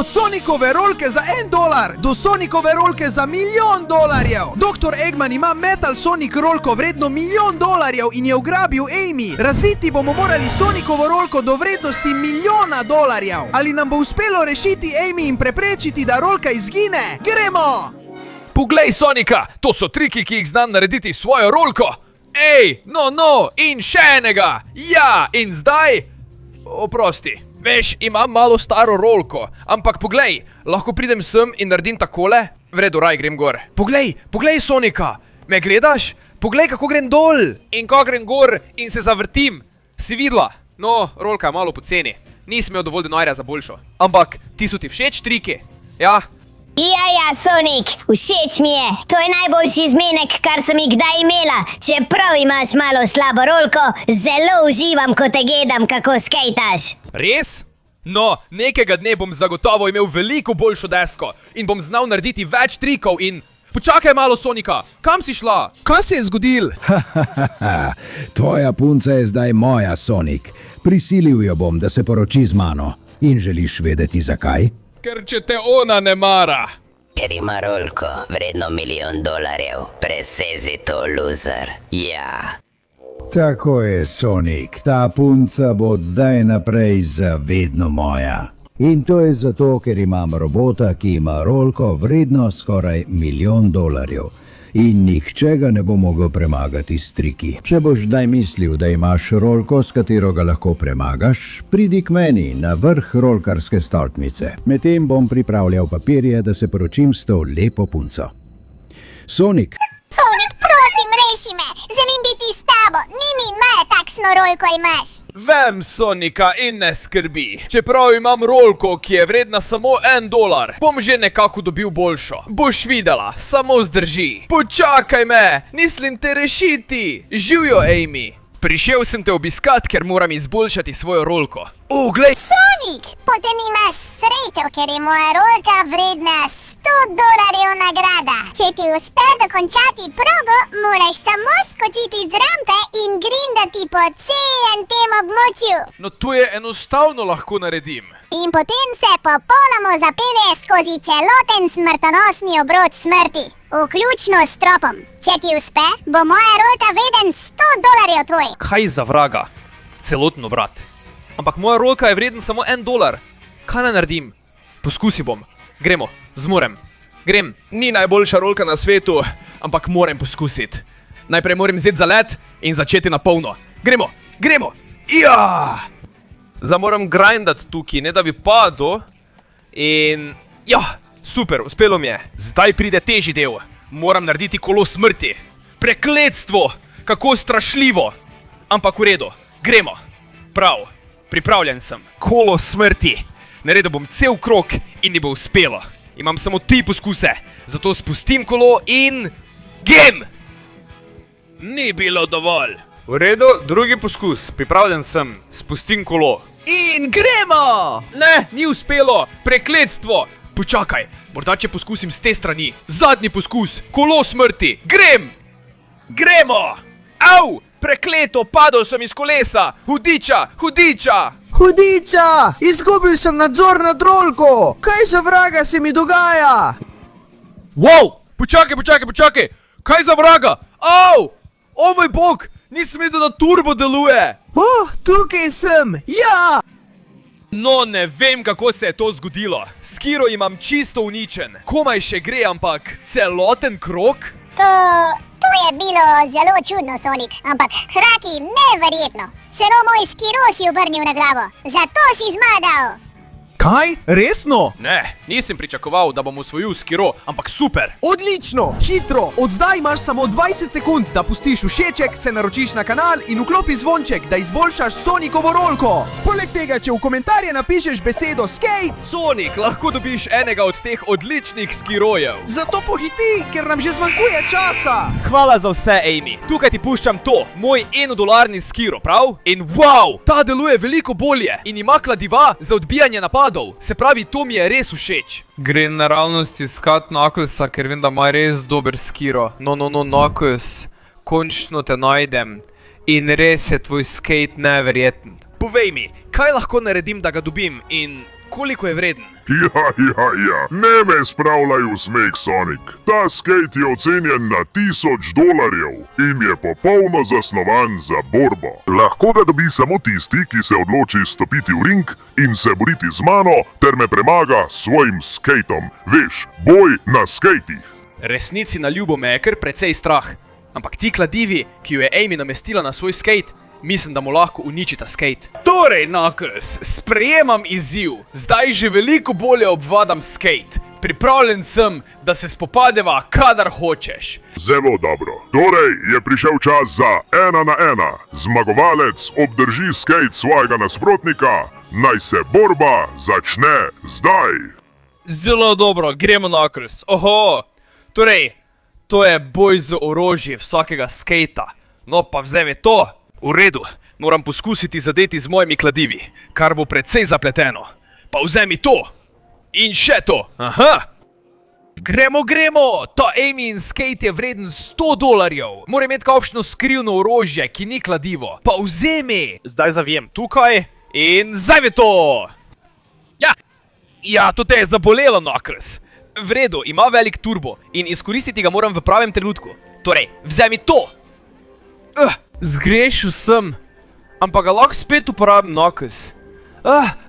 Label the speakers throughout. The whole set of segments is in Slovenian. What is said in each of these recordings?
Speaker 1: Od Sonicove rolke za $1 do Sonicove rolke za $1.000.000. Dr. Eggman ima Metal Sonic rolko vredno $1.000.000 in je ugrabil Amy. Razviti bomo morali Sonicovo rolko do vrednosti $1.000.000. Ali nam bo uspelo rešiti Amy in preprečiti, da rolka izgine? Gremo!
Speaker 2: Poglej, Sonika, to so triki, ki jih znam narediti s svojo rolko. Ej, no, in še enega. Ja, in zdaj... Oprosti. Veš, imam malo staro rolko, ampak poglej, lahko pridem sem in naredim takole? V redu, raj, grem gor. Poglej, Sonika, me gledaš? Poglej, kako grem dol. In ko grem gor in se zavrtim. Si videla? No, rolka je malo poceni. Nisem imel dovolj denarja za boljšo. Ampak, ti so ti všeč triki? Ja?
Speaker 3: Ja, Sonic, všeč mi je. To je najboljši zmenek, kar sem jih kdaj imela. Čeprav imaš malo slabo rolko, zelo uživam, ko te gledam, kako skejtaš.
Speaker 2: Res? No, nekega dne bom zagotovo imel veliko boljšo desko in bom znal narediti več trikov in... Počakaj malo, Sonika, kam si šla?
Speaker 1: Kaj se je zgodil?
Speaker 4: Tvoja punca je zdaj moja, Sonic. Prisilil jo bom, da se poroči z mano. In želiš vedeti zakaj?
Speaker 2: Ker če te ona ne mara.
Speaker 5: Ker ima rolko vredno $1.000.000. Presezi to, loser. Ja.
Speaker 4: Tako je, Sonic. Ta punca bo od zdaj naprej zavedno moja. In to je zato, ker imam robota, ki ima rolko vredno skoraj $1.000.000. In nihče ga ne bo mogel premagati s triki. Če boš zdaj mislil, da imaš rolko, s katero ga lahko premagaš, pridi k meni na vrh rolkarske stolpnice. Medtem bom pripravljal papirje, da se poročim s to lepo punco. Sonic.
Speaker 3: Sonic, prosim, reši me. Želim biti s tabo. Ni moja takšno rolko imaš.
Speaker 2: Vem, Sonika, in ne skrbi. Čeprav imam rolko, ki je vredna samo $1, bom že nekako dobil boljšo. Boš videla, samo zdrži. Počakaj me, mislim te rešiti. Živjo, Amy. Prišel sem te obiskat, ker moram izboljšati svojo rolko. Glej!
Speaker 3: Sonic, potem imaš srečo, ker je moja rolka vredna $100 nagrada. Če ti uspe dokončati progo, moraš samo skočiti z rampe in grindati po celem tem območju.
Speaker 2: No to je enostavno lahko naredim.
Speaker 3: In potem se popolnoma zapelje skozi celoten smrtonosni obroč smrti, vključno s tropom. Če ti uspe, bo moja rolka vreden $100 tvoj.
Speaker 2: Kaj za vraga? Celoten obrat. Ampak moja rolka je vreden samo $1. Kaj naj naredim? Poskusi bom. Gremo, zmorem. Grem, ni najboljša rolka na svetu, ampak moram poskusiti. Najprej moram vzeti zalet in začeti na polno. Gremo! Ja! Zdaj moram grindati tukaj, ne da bi padel. In... ja, super, uspelo mi je. Zdaj pride težji del. Moram narediti kolo smrti. Prekletstvo! Kako strašljivo! Ampak v redu, gremo. Prav, pripravljen sem. Kolo smrti. Naredil bom cel krog in mi bo uspelo. Imam samo 3 poskuse, zato spustim kolo in... Gem! Ni bilo dovolj. V redu, drugi poskus. Pripravljen sem. Spustim kolo.
Speaker 1: In gremo!
Speaker 2: Ne, ni uspelo. Prekletstvo. Počakaj, morda če poskusim s te strani. Zadnji poskus. Kolo smrti. Gremo! Au! Prekleto, padel sem iz kolesa. Hudiča!
Speaker 1: Hudiča! Izgubil sem nadzor nad rolko! Kaj za vraga se mi dogaja?
Speaker 2: Wow! Počakaj! Kaj za vraga? Au! O moj bog! Nisem videl, da turbo deluje!
Speaker 1: Tukaj sem! Ja!
Speaker 2: No, ne vem, kako se je to zgodilo. Skiro imam čisto uničen. Komaj še gre, ampak celoten krog?
Speaker 3: To je bilo zelo čudno, Sonic, ampak hkrati neverjetno. Celo moj skiro si obrnil na glavo, zato si zmagal.
Speaker 1: Kaj? Resno?
Speaker 2: Ne, nisem pričakoval, da bom osvojil skiro, ampak super.
Speaker 1: Odlično! Hitro! Od zdaj imaš samo 20 sekund, da pustiš všeček, se naročiš na kanal in vklopi zvonček, da izboljšaš Sonicovo rolko. Poleg tega, če v komentarje napišeš besedo skate,
Speaker 2: Sonic, lahko dobiš enega od teh odličnih skirojev.
Speaker 1: zato pohiti, ker nam že zmanjkuje časa.
Speaker 2: Hvala za vse, Amy. Tukaj ti puščam to, moj $1 skiro, prav? In wow, ta deluje veliko bolje in ima kladiva za odbijanje napadov. Se pravi, to mi je res všeč. Grem naravnost iskat Knucklesa, ker vem, da ima res dober skiro. No, Knuckles, končno te najdem. In res je tvoj skate neverjeten. Povej mi, kaj lahko naredim, da ga dobim? In koliko je vreden?
Speaker 6: Ja, ne me spravljaj v smeh, Sonic. Ta skate je ocenjen na $1000 in je popolno zasnovan za borbo. Lahko ga dobi samo tisti, ki se odloči stopiti v ring in se boriti z mano, ter me premaga s svojim skateom. Veš, boj na skatih.
Speaker 2: Resnici na ljubo me je kar precej strah. Ampak ti kladivi, ki jo je Amy namestila na svoj skate, mislim, da mu lahko uničita skate. Torej, Knuckles, sprejemam izziv. Zdaj že veliko bolje obvladam skate. Pripravljen sem, da se spopadeva, kadar hočeš.
Speaker 6: Zelo dobro. Torej je prišel čas za 1 na 1. Zmagovalec obdrži skate svojega nasprotnika. Naj se borba začne zdaj.
Speaker 2: Zelo dobro, gremo, Knuckles. Oho, torej, to je boj z orožje vsakega skejta. No pa vzemi to. V redu, moram poskusiti zadeti z mojimi kladivi, kar bo precej zapleteno. Pa vzemi to. In še to. Aha. Gremo. Ta Amyjin skate je vreden $100. Mora imeti kakšno skrivno orožje, ki ni kladivo. Pa vzemi. Zdaj zavijem tukaj in zavi to. Ja, to te je zabolelo, Knuckles. V redu, ima velik turbo in izkoristiti ga moram v pravem trenutku. Torej, vzemi to. Zgrešil sem, ampak ga lahko spet uporabim, Knuckles.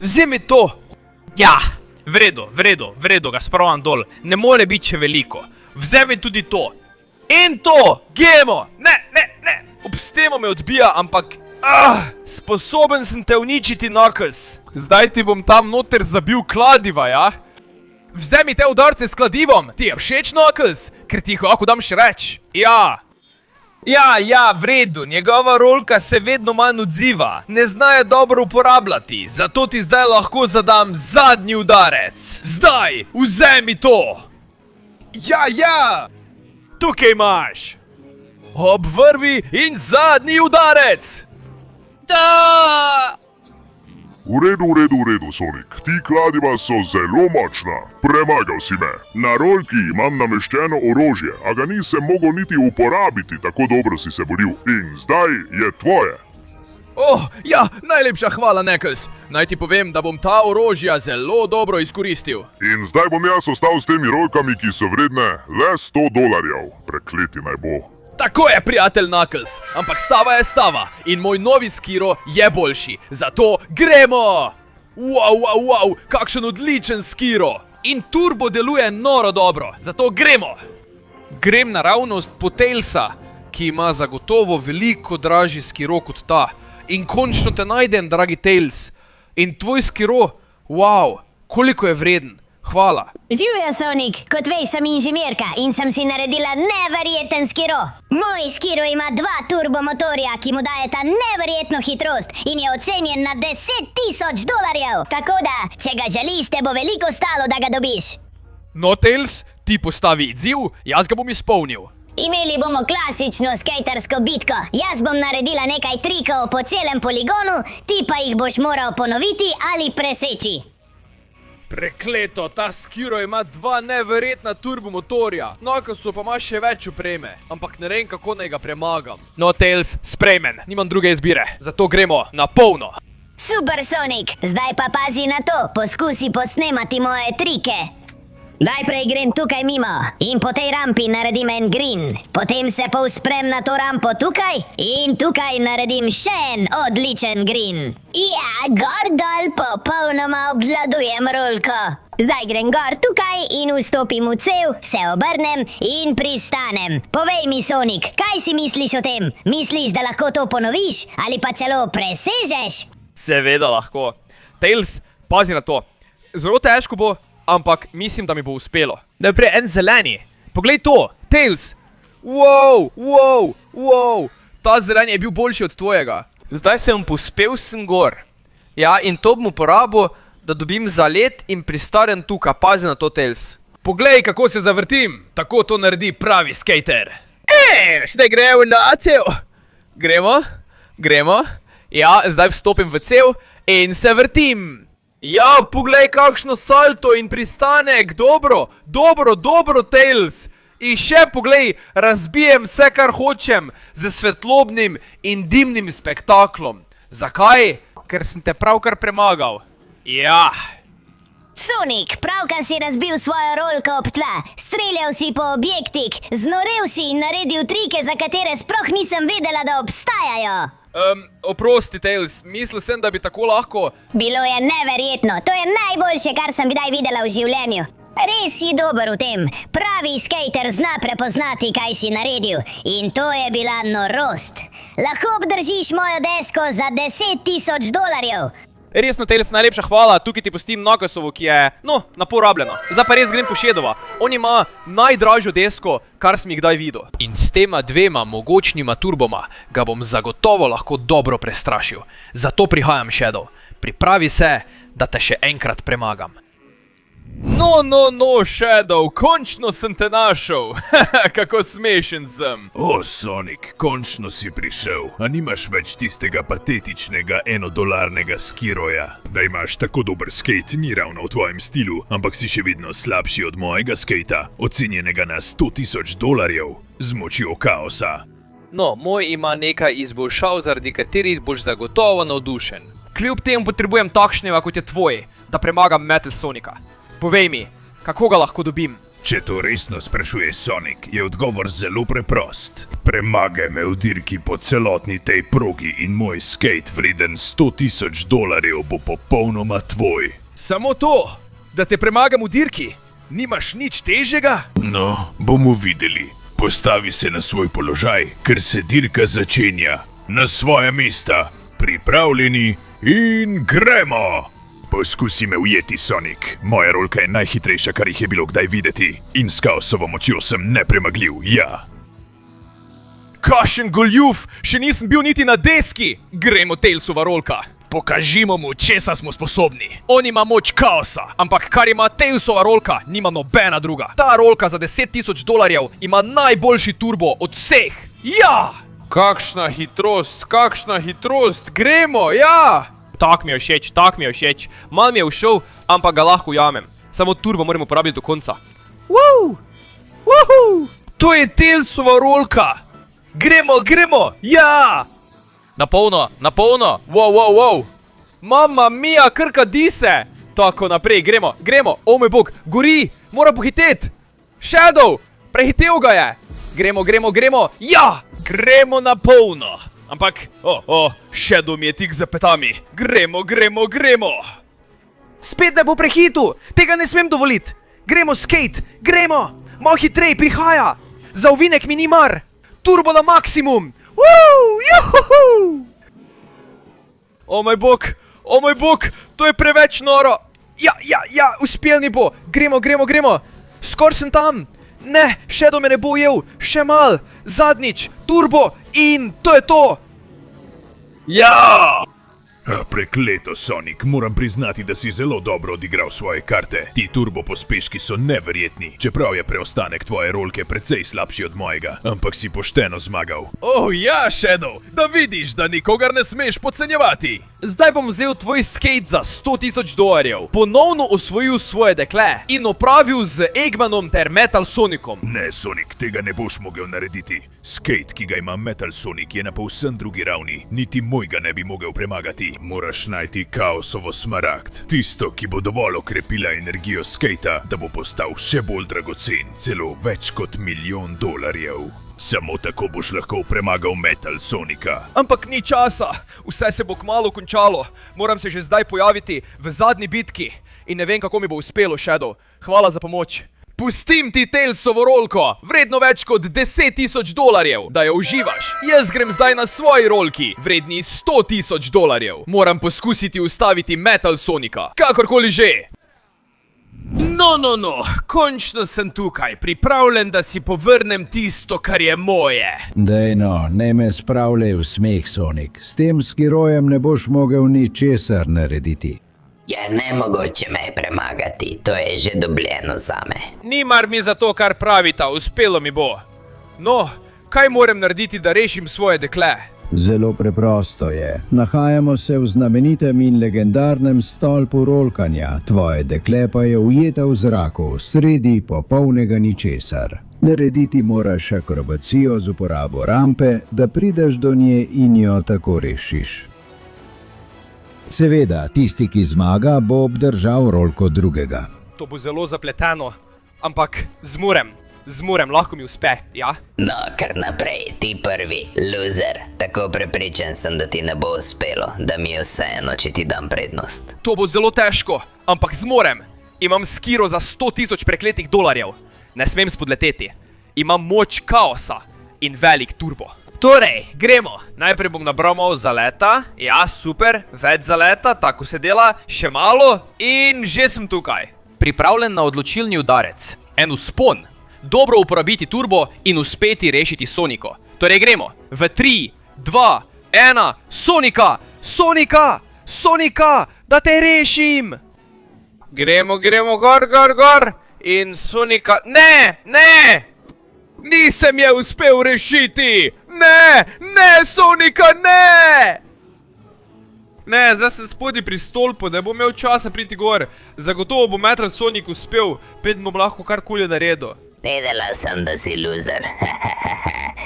Speaker 2: Vzemi to. Ja, v redu, ga spravim dol. Ne more biti še veliko. Vzemi tudi to. In to, gremo. Ne. Obstemo me odbija, ampak sposoben sem te uničiti, Knuckles. Zdaj ti bom tam noter zabil kladiva, ja? Vzemi te udarce s kladivom. Ti je všeč, Knuckles? Ker ti jih lahko dam še več. Ja, v redu, njegova rolka se vedno manj odziva. Ne zna je dobro uporabljati, zato ti zdaj lahko zadam zadnji udarec. Zdaj, vzemi to. Ja. Tukaj imaš. Obvrvi in zadnji udarec. Da!
Speaker 6: V redu, Sonic. Ti kladiva so zelo močna. Premagal si me. Na rolki imam nameščeno orožje, a ga nisem mogel niti uporabiti, tako dobro si se boril. In zdaj je tvoje.
Speaker 2: Ja, najlepša hvala, Knuckles. Naj ti povem, da bom ta orožja zelo dobro izkoristil.
Speaker 6: In zdaj bom jaz ostal s temi rolkami, ki so vredne le $100. Prekleti naj bo.
Speaker 2: Tako je, prijatelj Knuckles, ampak stava je stava in moj novi skiro je boljši, zato gremo! Wow, kakšen odličen skiro! In turbo deluje noro dobro, zato gremo! Grem naravnost po Tailsa, ki ima zagotovo veliko dražji skiro kot ta. In končno te najdem, dragi Tails. In tvoj skiro, wow, koliko je vreden. Hvala.
Speaker 3: Živjo, Sonic, kot veš, sem inženirka in sem si naredila neverjeten skiro. Moj skiro ima 2 turbomotorja, ki mu dajeta neverjetno hitrost in je ocenjen na $10,000. Tako da, če ga želiš, te bo veliko stalo, da ga dobiš.
Speaker 2: No, Tails, ti postavi izziv, jaz ga bom izpolnil.
Speaker 3: Imeli bomo klasično skejtersko bitko. Jaz bom naredila nekaj trikov po celem poligonu, ti pa jih boš moral ponoviti ali preseči.
Speaker 2: Prekleto, ta skiro ima 2 neverjetna turbomotorja. Knucklesu pa ima še več opreme, ampak ne vem, kako naj ga premagam. No, Tails, sprejmen, nimam druge izbire, zato gremo na polno.
Speaker 3: Super, Sonic, zdaj pa pazi na to, poskusi posnemati moje trike. Najprej grem tukaj mimo in po tej rampi naredim en green. Potem se povzprem na to rampo tukaj in tukaj naredim še en odličen green. Ja, gor dol popolnoma obvladujem rolko. Zdaj grem gor tukaj in vstopim v cev, se obrnem in pristanem. Povej mi, Sonic, kaj si misliš o tem? Misliš, da lahko to ponoviš ali pa celo presežeš?
Speaker 2: Seveda lahko. Tails, pazi na to. Zelo težko bo, ampak mislim, da mi bo uspelo. Najprej en zeleni. Poglej to, Tails. Wow. Ta zeleni je bil boljši od tvojega. Zdaj sem pospel sem gor. Ja, in to bom uporabil, da dobim zalet in pristanem tukaj. Pazi na to, Tails. Poglej, kako se zavrtim. Tako to naredi pravi skater. Zdaj gremo na cev. Gremo. Ja, zdaj vstopim v cev in se vrtim. Ja, poglej, kakšno salto in pristanek. Dobro, Tails. In še poglej, razbijem vse, kar hočem, z svetlobnim in dimnim spektaklom. Zakaj? Ker sem te pravkar premagal. Ja,
Speaker 7: Sonic, pravkar si razbil svojo rolko ob tla, streljal si po objektih, znorel si in naredil trike, za katere sploh nisem vedela, da obstajajo.
Speaker 2: Oprosti, Tails, mislil sem, da bi tako lahko...
Speaker 7: Bilo je neverjetno, to je najboljše, kar sem kdaj videla v življenju. Res si dober v tem, pravi skater zna prepoznati, kaj si naredil in to je bila norost. Lahko obdržiš mojo desko za $10,000.
Speaker 2: Resno, Tails, najlepša hvala, tukaj ti pustim Nagasovo, ki je, naporabljeno. Zdaj pa res grem po Shadova. On ima najdražjo desko, kar sem jih kdaj videl. In s tema dvema mogočnima turboma ga bom zagotovo lahko dobro prestrašil. Zato prihajam, Shadow. Pripravi se, da te še enkrat premagam. No, Shadow, končno sem te našel. Kako smešen sem.
Speaker 8: O, Sonic, končno si prišel. A nimaš več tistega patetičnega $1 skiroja?
Speaker 6: Da imaš tako dober skate, ni ravno v tvojem stilu, ampak si še vedno slabši od mojega skejta, ocenjenega na $100,000 z močjo kaosa.
Speaker 2: No, moj ima nekaj izboljšav, zaradi katerih boš zagotovo navdušen. Kljub temu potrebujem takšnega, kot je tvoj, da premagam Metal Sonika. Povej mi, kako ga lahko dobim?
Speaker 6: Če to resno sprašuje Sonic, je odgovor zelo preprost. Premagaj me v dirki po celotni tej progi in moj skate vreden $100,000 bo popolnoma tvoj.
Speaker 2: Samo to, da te premagam v dirki? Nimaš nič težjega?
Speaker 6: No, bomo videli. Postavi se na svoj položaj, ker se dirka začenja. Na svoja mesta, pripravljeni in gremo! Poskusi me ujeti, Sonic. Moja rolka je najhitrejša, kar jih je bilo kdaj videti. In s kaosovo močjo sem nepremagljiv, ja.
Speaker 2: Kakšen goljuf, še nisem bil niti na deski. Gremo, Tailsova rolka. Pokažimo mu, česa smo sposobni. On ima moč kaosa, ampak kar ima Tailsova rolka, nima nobena druga. Ta rolka za $10,000 ima najboljši turbo od vseh. Ja! Kakšna hitrost, gremo, ja! Tak mi je všeč, mal mi je všel, ampak ga lahko ujamem. Samo turbo moram uporabiti do konca. To je Tailsova rolka! Gremo, ja! Na polno, wow. Mamma mia, krka dise! Tako naprej, gremo, o moj bog, gori, mora pohiteti! Shadow, prehitel ga je! Gremo, ja! Gremo na polno! Ampak, Shadow mi je tik za petami. Gremo. Spet ne bo prehitu, tega ne smem dovoliti. Gremo, skate, gremo. Malo hitrej, prihaja. Za ovinek mi ni mar. Turbo na maksimum. Juhu. O moj bog, to je preveč noro. Ja, uspel mi bo. Gremo. Skor sem tam. Ne, Shadow me ne bo ujel. Še mal, zadnjič, turbo in to je to.
Speaker 6: Ja! Prekleto, Sonic, moram priznati, da si zelo dobro odigral svoje karte. Ti turbo pospeški so neverjetni, čeprav je preostanek tvoje rolke precej slabši od mojega, ampak si pošteno zmagal.
Speaker 2: Ja, Shadow, da vidiš, da nikogar ne smeš podcenjevati. Zdaj bom vzel tvoj skate za $100,000, ponovno osvojil svoje dekle in opravil z Eggmanom ter Metal Sonicom.
Speaker 6: Ne, Sonic, tega ne boš mogel narediti. Skate, ki ga ima Metal Sonic, je na povsem drugi ravni, niti moj ga ne bi mogel premagati. Moraš najti kaosovo smaragd, tisto, ki bo dovolj okrepila energijo skejta, da bo postal še bolj dragocen, celo več kot $1,000,000. Samo tako boš lahko premagal Metal Sonika.
Speaker 2: Ampak ni časa, vse se bo kmalu končalo. Moram se že zdaj pojaviti v zadnji bitki in ne vem, kako mi bo uspelo, Shadow. Hvala za pomoč. Pustim ti Tailsovo rolko, vredno več kot $10,000, da jo uživaš. Jaz grem zdaj na svoji rolki, vredni $100,000. Moram poskusiti ustaviti Metal Sonika, kakorkoli že. No, končno sem tukaj, pripravljen, da si povrnem tisto, kar je moje.
Speaker 4: Daj no, ne me spravljaj v smeh, Sonic. S tem skirojem ne boš mogel ničesar narediti.
Speaker 5: Je nemogoče me premagati, to je že dobljeno zame.
Speaker 2: Ni mar mi za to, kar pravita, uspelo mi bo. No, kaj moram narediti, da rešim svoje dekle?
Speaker 4: Zelo preprosto je. Nahajamo se v znamenitem in legendarnem stolpu rolkanja. Tvoje dekle pa je ujeta v zraku, sredi popolnega ničesar. Narediti moraš akrobacijo z uporabo rampe, da prideš do nje in jo tako rešiš. Seveda, tisti, ki zmaga, bo obdržal rolko drugega.
Speaker 2: To bo zelo zapleteno, ampak zmorem, lahko mi uspe, ja?
Speaker 5: No, kar naprej, ti prvi, loser. Tako prepričan sem, da ti ne bo uspelo, da mi je vseeno, če ti dam prednost.
Speaker 2: To bo zelo težko, ampak zmorem. Imam skiro za 100.000 prekletih dolarjev. Ne smem spodleteti. Imam moč kaosa in velik turbo. Torej, gremo. Najprej bom nabral malo zaleta. Ja, super, več zaleta, tako se dela. Še malo in že sem tukaj. Pripravljen na odločilni udarec. En vzpon. Dobro uporabiti turbo in uspeti rešiti Soniko. Torej gremo. V 3, 2, 1, Sonika! Sonika! Sonika! Da te rešim! Gremo, gor. In Sonika... Ne! Nisem je uspel rešiti! Ne, Sonika, ne! Ne, zdaj sem spodaj pri stolpu, ne bom imel časa priti gor. Zagotovo bo Metal Sonic uspel, preden bom lahko karkoli naredil.
Speaker 5: Vedela sem, da si loser.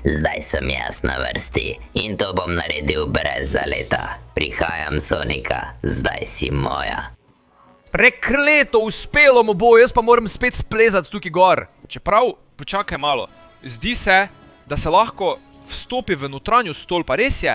Speaker 5: Zdaj sem jaz na vrsti in to bom naredil brez zaleta. Prihajam, Sonika, zdaj si moja.
Speaker 2: Prekleto, uspelo mu bo, jaz pa moram spet splezati tukaj gor. Čeprav, počakaj malo, zdi se, da se lahko vstopi v notranjo stolpa, res je?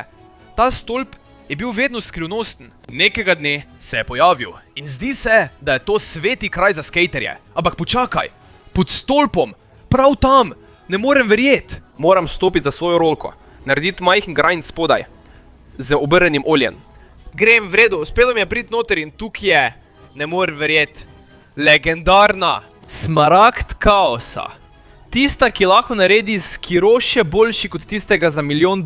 Speaker 2: Ta stolp je bil vedno skrivnosten. Nekega dne se je pojavil in zdi se, da je to sveti kraj za skaterje. Ampak počakaj, pod stolpom, prav tam, ne morem verjeti. Moram stopiti za svojo rolko, narediti majhen grind spodaj, z obrnenim oljem. Grem, v redu, uspelo mi je priti noter in tukaj je, ne morem verjeti, legendarna Smaragd kaosa. Tista, ki lahko naredi skiro še boljši kot tistega za $1 milijon.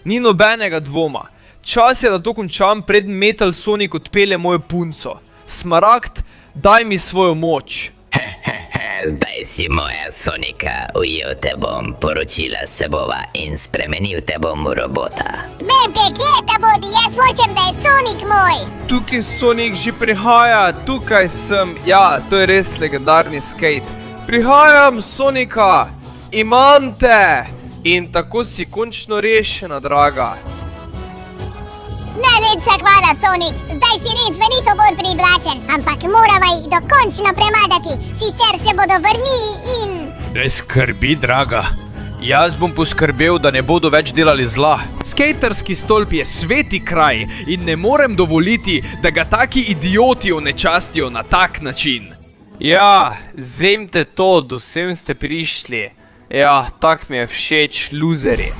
Speaker 2: Ni nobenega dvoma. Čas je, da to končam, preden Metal Sonic odpelje mojo punco. Smaragd, daj mi svojo moč.
Speaker 5: Zdaj si moja, Sonika, ujel te bom, poročila se bova in spremenil te bom v robota.
Speaker 3: Kje bodi, jaz hočem, da je Sonic moj.
Speaker 2: Tukaj Sonic že prihaja, tukaj sem. Ja, to je res legendarni skate. Prihajam, Sonika, imam te. In tako si končno rešena, draga.
Speaker 3: Najlepša hvala, Sonic. Zdaj si res veliko bolj privlačen, ampak morava jih dokončno premagati, sicer se bodo vrnili in...
Speaker 8: Ne skrbi, draga. Jaz bom poskrbel, da ne bodo več delali zla.
Speaker 2: Skaterski stolp je sveti kraj in ne morem dovoliti, da ga taki idioti onečastijo na tak način. Ja, zemte to, do sem ste prišli. Ja, tak mi je všeč, luzeri.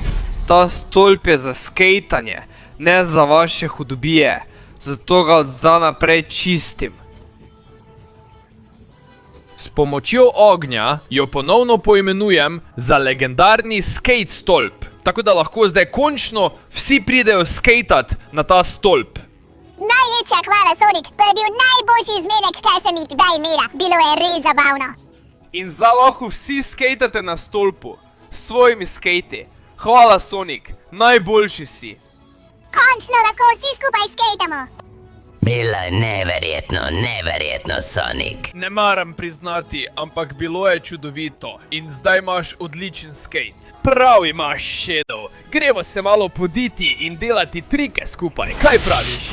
Speaker 2: Ta stolp je za skejtanje, ne za vaše hudobije. Zato ga od zdaj naprej čistim. S pomočjo ognja jo ponovno poimenujem za legendarni skate stolp. Tako da lahko zdaj končno vsi pridejo skejtat na ta stolp.
Speaker 3: Najlepša hvala, Sonic. To je bil najboljši zmenek, kaj sem jih kdaj imela. Bilo je res zabavno.
Speaker 2: In zdaj lahko vsi skejtate na stolpu. S svojimi skejti. Hvala, Sonic. Najboljši si.
Speaker 3: Končno lahko vsi skupaj skejtamo.
Speaker 5: Bilo je neverjetno, Sonic.
Speaker 2: Ne maram priznati, ampak bilo je čudovito. In zdaj imaš odličen skate. Prav imaš, Shadow. Gremo se malo poditi in delati trike skupaj. Kaj praviš?